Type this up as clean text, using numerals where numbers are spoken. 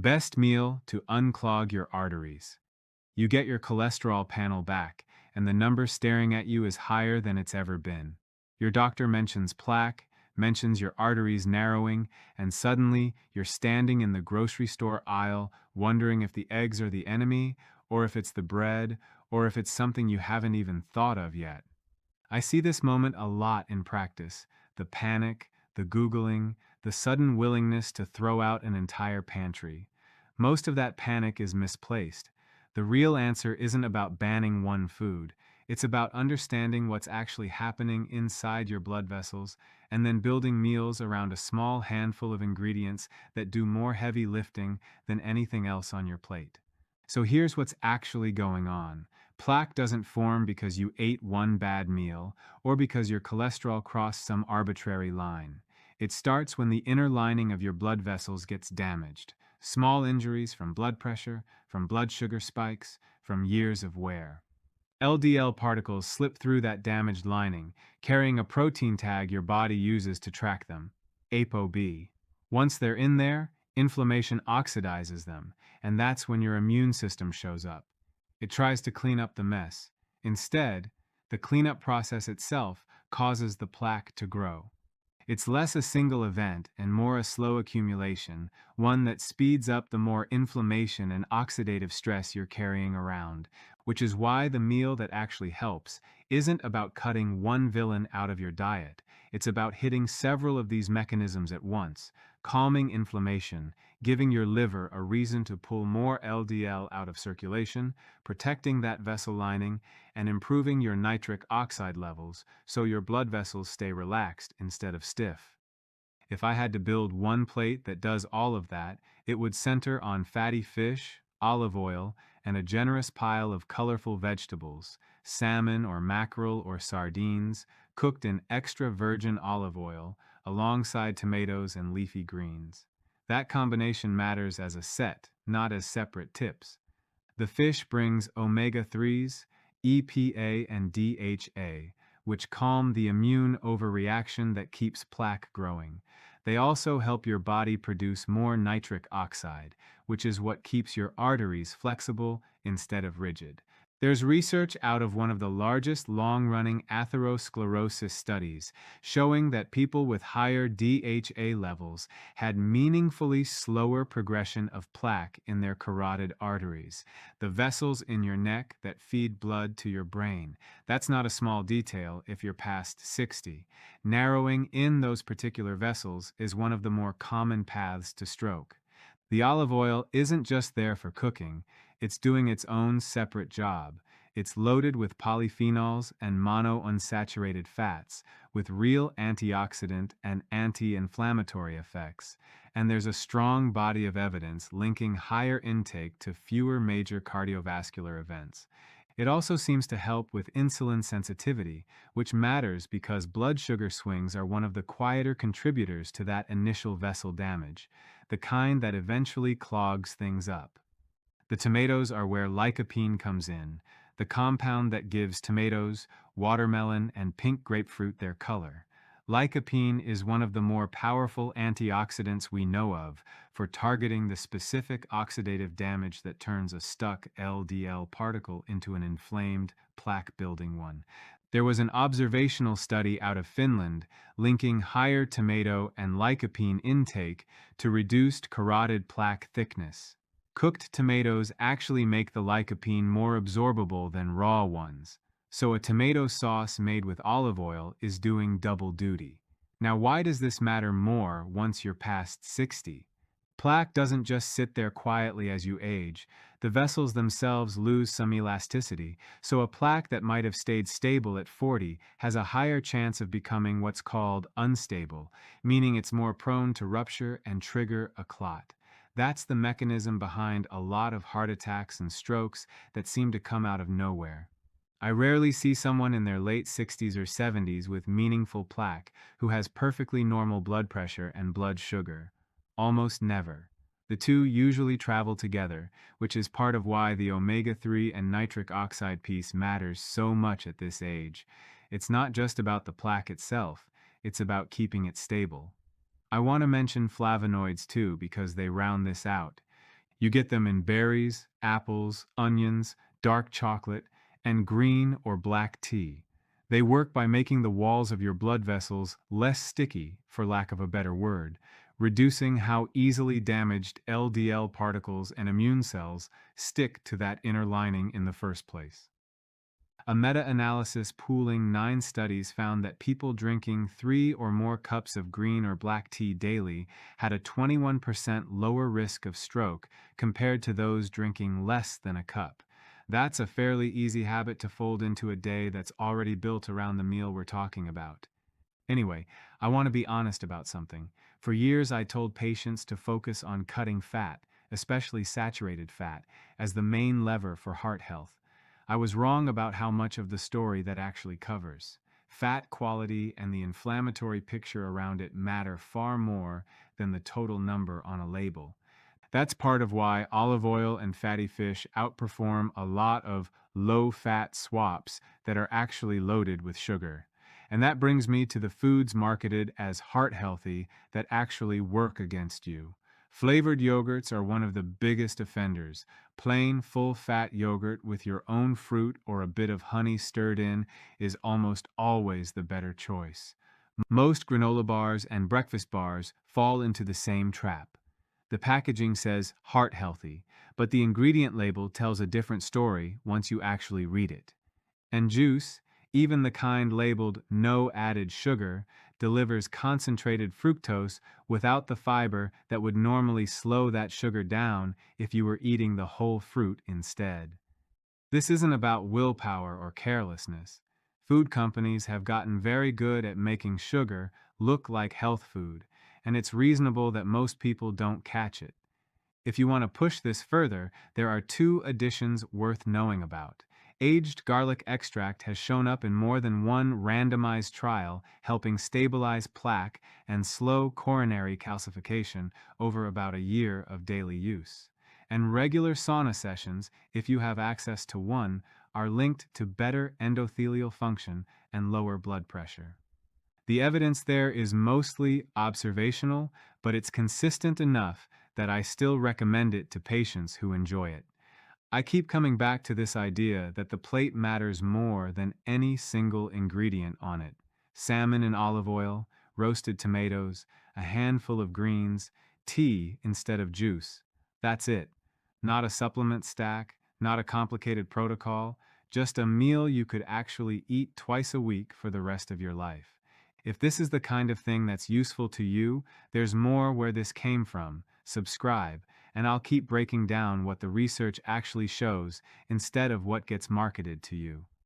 Best meal to unclog your arteries. You get your cholesterol panel back, and the number staring at you is higher than it's ever been. Your doctor mentions plaque, mentions your arteries narrowing, and suddenly you're standing in the grocery store aisle wondering if the eggs are the enemy, or if it's the bread, or if it's something you haven't even thought of yet. I see this moment a lot in practice: the panic, the Googling, the sudden willingness to throw out an entire pantry. Most of that panic is misplaced. The real answer isn't about banning one food, it's about understanding what's actually happening inside your blood vessels and then building meals around a small handful of ingredients that do more heavy lifting than anything else on your plate. So here's what's actually going on. Plaque doesn't form because you ate one bad meal or because your cholesterol crossed some arbitrary line. It starts when the inner lining of your blood vessels gets damaged. Small injuries from blood pressure, from blood sugar spikes, from years of wear. LDL particles slip through that damaged lining, carrying a protein tag your body uses to track them, ApoB. Once they're in there, inflammation oxidizes them, and that's when your immune system shows up. It tries to clean up the mess. Instead, the cleanup process itself causes the plaque to grow. It's less a single event and more a slow accumulation, one that speeds up the more inflammation and oxidative stress you're carrying around, which is why the meal that actually helps isn't about cutting one villain out of your diet. It's about hitting several of these mechanisms at once, calming inflammation, giving your liver a reason to pull more LDL out of circulation, protecting that vessel lining, and improving your nitric oxide levels so your blood vessels stay relaxed instead of stiff. If I had to build one plate that does all of that, it would center on fatty fish, olive oil, and a generous pile of colorful vegetables, salmon or mackerel or sardines, cooked in extra virgin olive oil, alongside tomatoes and leafy greens. That combination matters as a set, not as separate tips. The fish brings omega-3s, EPA, and DHA, which calm the immune overreaction that keeps plaque growing. They also help your body produce more nitric oxide, which is what keeps your arteries flexible instead of rigid. There's research out of one of the largest long-running atherosclerosis studies showing that people with higher DHA levels had meaningfully slower progression of plaque in their carotid arteries, the vessels in your neck that feed blood to your brain. That's not a small detail if you're past 60. Narrowing in those particular vessels is one of the more common paths to stroke. The olive oil isn't just there for cooking, it's doing its own separate job. It's loaded with polyphenols and monounsaturated fats, with real antioxidant and anti-inflammatory effects. And there's a strong body of evidence linking higher intake to fewer major cardiovascular events. It also seems to help with insulin sensitivity, which matters because blood sugar swings are one of the quieter contributors to that initial vessel damage, the kind that eventually clogs things up. The tomatoes are where lycopene comes in, the compound that gives tomatoes, watermelon, and pink grapefruit their color. Lycopene is one of the more powerful antioxidants we know of for targeting the specific oxidative damage that turns a stuck LDL particle into an inflamed, plaque-building one. There was an observational study out of Finland linking higher tomato and lycopene intake to reduced carotid plaque thickness. Cooked tomatoes actually make the lycopene more absorbable than raw ones, so a tomato sauce made with olive oil is doing double duty. Now, why does this matter more once you're past 60? Plaque doesn't just sit there quietly as you age. The vessels themselves lose some elasticity, so a plaque that might have stayed stable at 40 has a higher chance of becoming what's called unstable, meaning it's more prone to rupture and trigger a clot. That's the mechanism behind a lot of heart attacks and strokes that seem to come out of nowhere. I rarely see someone in their late 60s or 70s with meaningful plaque who has perfectly normal blood pressure and blood sugar. Almost never. The two usually travel together, which is part of why the omega-3 and nitric oxide piece matters so much at this age. It's not just about the plaque itself, it's about keeping it stable. I want to mention flavonoids too because they round this out. You get them in berries, apples, onions, dark chocolate, and green or black tea. They work by making the walls of your blood vessels less sticky, for lack of a better word, reducing how easily damaged LDL particles and immune cells stick to that inner lining in the first place. A meta-analysis pooling 9 studies found that people drinking 3 or more cups of green or black tea daily had a 21% lower risk of stroke compared to those drinking less than a cup. That's a fairly easy habit to fold into a day that's already built around the meal we're talking about. Anyway, I want to be honest about something. For years, I told patients to focus on cutting fat, especially saturated fat, as the main lever for heart health. I was wrong about how much of the story that actually covers. Fat quality and the inflammatory picture around it matter far more than the total number on a label. That's part of why olive oil and fatty fish outperform a lot of low-fat swaps that are actually loaded with sugar. And that brings me to the foods marketed as heart healthy that actually work against you. Flavored yogurts are one of the biggest offenders. Plain, full-fat yogurt with your own fruit or a bit of honey stirred in is almost always the better choice. Most granola bars and breakfast bars fall into the same trap. The packaging says heart healthy, but the ingredient label tells a different story once you actually read it. And juice, even the kind labeled no added sugar, delivers concentrated fructose without the fiber that would normally slow that sugar down if you were eating the whole fruit instead. This isn't about willpower or carelessness. Food companies have gotten very good at making sugar look like health food, and it's reasonable that most people don't catch it. If you want to push this further, there are 2 additions worth knowing about. Aged garlic extract has shown up in more than one randomized trial, helping stabilize plaque and slow coronary calcification over about a year of daily use. And regular sauna sessions, if you have access to one, are linked to better endothelial function and lower blood pressure. The evidence there is mostly observational, but it's consistent enough that I still recommend it to patients who enjoy it. I keep coming back to this idea that the plate matters more than any single ingredient on it. Salmon and olive oil, roasted tomatoes, a handful of greens, tea instead of juice. That's it. Not a supplement stack, not a complicated protocol, just a meal you could actually eat twice a week for the rest of your life. If this is the kind of thing that's useful to you, there's more where this came from. Subscribe, and I'll keep breaking down what the research actually shows instead of what gets marketed to you.